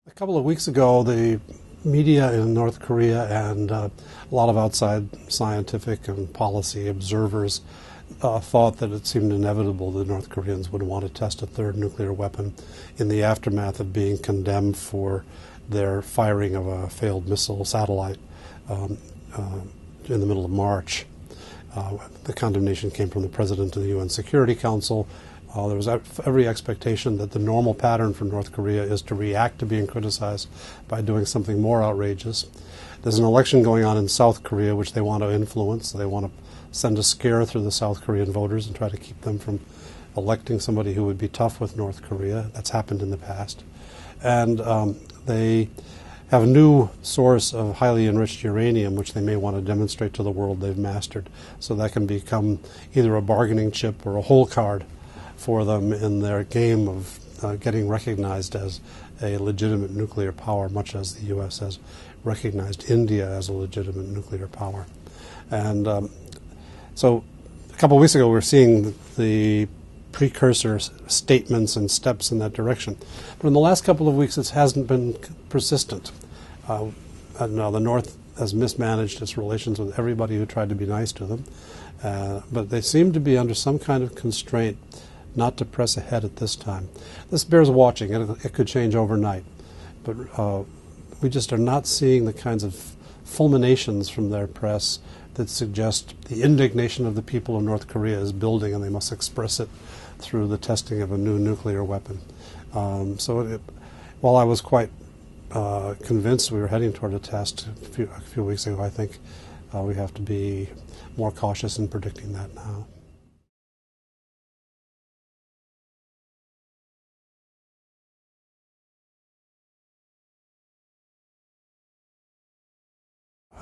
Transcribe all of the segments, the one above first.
A couple of weeks ago, the media in North Korea and a lot of outside scientific and policy observers thought that it seemed inevitable that North Koreans would want to test a third nuclear weapon in the aftermath of being condemned for their firing of a failed missile satellite in the middle of March. The condemnation came from the President of the UN Security Council. There was every expectation that the normal pattern for North Korea is to react to being criticized by doing something more outrageous. There's an election going on in South Korea which they want to influence. They want to send a scare through the South Korean voters and try to keep them from electing somebody who would be tough with North Korea. That's happened in the past. And they have a new source of highly enriched uranium which they may want to demonstrate to the world they've mastered. So that can become either a bargaining chip or a hole card for them in their game of getting recognized as a legitimate nuclear power, much as the U.S. has recognized India as a legitimate nuclear power. And so a couple of weeks ago we were seeing the precursor statements and steps in that direction. But in the last couple of weeks it hasn't been persistent. Now the North has mismanaged its relations with everybody who tried to be nice to them, but they seem to be under some kind of constraint not to press ahead at this time. This bears watching. It could change overnight. But we just are not seeing the kinds of fulminations from their press that suggest the indignation of the people of North Korea is building and they must express it through the testing of a new nuclear weapon. While I was quite convinced we were heading toward a test a few weeks ago, I think we have to be more cautious in predicting that now.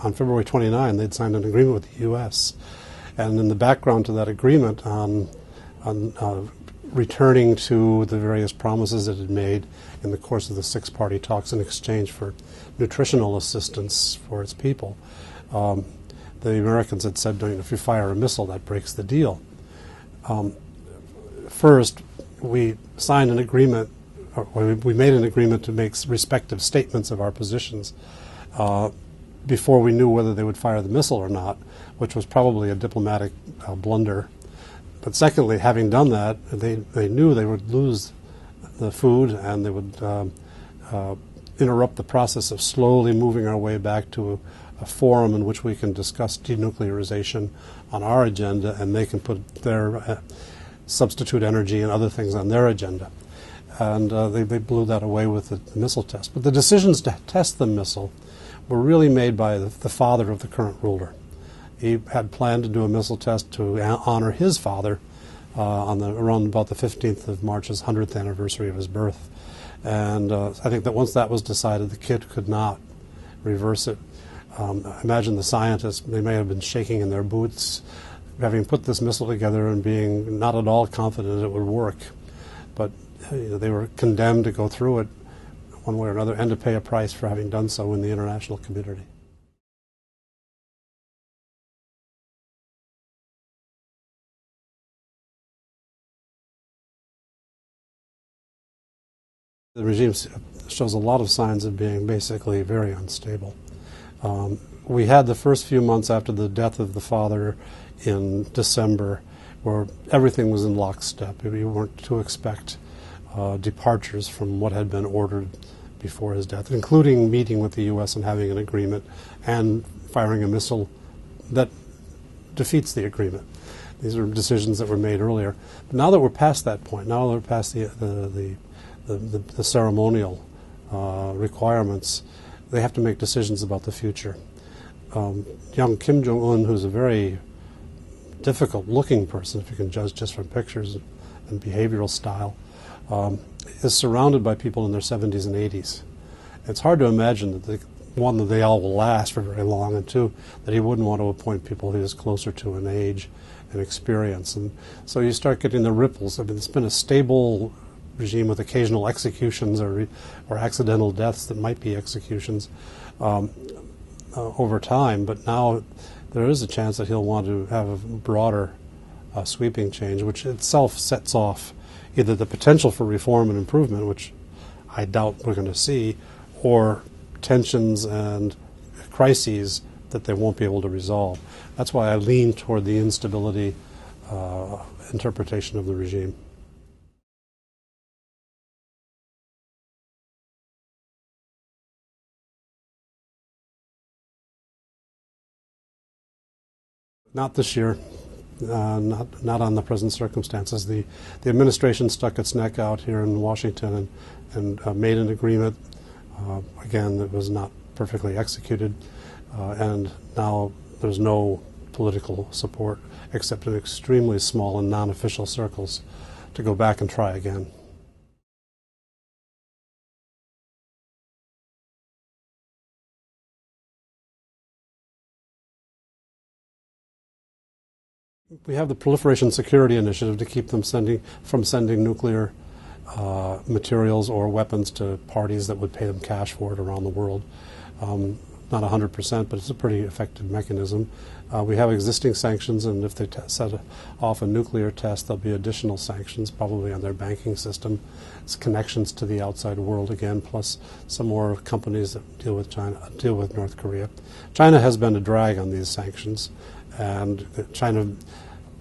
On February 29, they'd signed an agreement with the U.S. And in the background to that agreement on returning to the various promises it had made in the course of the six-party talks in exchange for nutritional assistance for its people, the Americans had said, if you fire a missile, that breaks the deal. First, we signed an agreement, or we made an agreement to make respective statements of our positions before we knew whether they would fire the missile or not, which was probably a diplomatic blunder. But secondly, having done that, they knew they would lose the food and they would interrupt the process of slowly moving our way back to a forum in which we can discuss denuclearization on our agenda and they can put their substitute energy and other things on their agenda. And they blew that away with the missile test. But the decisions to test the missile were really made by the father of the current ruler. He had planned to do a missile test to honor his father around about the 15th of March, his 100th anniversary of his birth. And I think that once that was decided, the kid could not reverse it. Imagine the scientists, they may have been shaking in their boots, having put this missile together and being not at all confident it would work. But they were condemned to go through it one way or another, and to pay a price for having done so in the international community. The regime shows a lot of signs of being basically very unstable. We had the first few months after the death of the father in December where everything was in lockstep. We weren't to expect departures from what had been ordered before his death, including meeting with the U.S. and having an agreement and firing a missile that defeats the agreement. These are decisions that were made earlier. But now that we're past that point, now that we're past the ceremonial requirements, they have to make decisions about the future. Young Kim Jong Un, who's a very difficult-looking person, if you can judge just from pictures and behavioral style, is surrounded by people in their 70s and 80s. It's hard to imagine that one, that they all will last for very long, and two, that he wouldn't want to appoint people he is closer to in age and experience. And so you start getting the ripples. I mean, it's been a stable regime with occasional executions or accidental deaths that might be executions over time, but now there is a chance that he'll want to have a broader sweeping change, which itself sets off either the potential for reform and improvement, which I doubt we're going to see, or tensions and crises that they won't be able to resolve. That's why I lean toward the instability interpretation of the regime. Not this year. Not on the present circumstances. The administration stuck its neck out here in Washington and made an agreement. Again, that was not perfectly executed, and now there's no political support except in extremely small and non-official circles to go back and try again. We have the Proliferation Security Initiative to keep them from sending nuclear materials or weapons to parties that would pay them cash for it around the world. Not 100%, but it's a pretty effective mechanism. We have existing sanctions, and if they set off a nuclear test, there'll be additional sanctions, probably on their banking system. It's connections to the outside world again, plus some more companies that deal with North Korea. China has been a drag on these sanctions, and China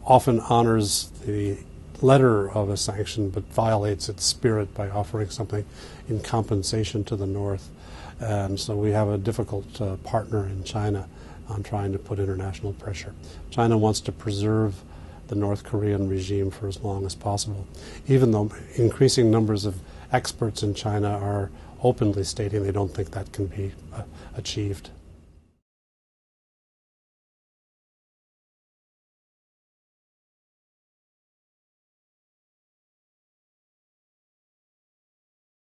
often honors the letter of a sanction but violates its spirit by offering something in compensation to the North. And so we have a difficult partner in China on trying to put international pressure. China wants to preserve the North Korean regime for as long as possible, even though increasing numbers of experts in China are openly stating they don't think that can be achieved.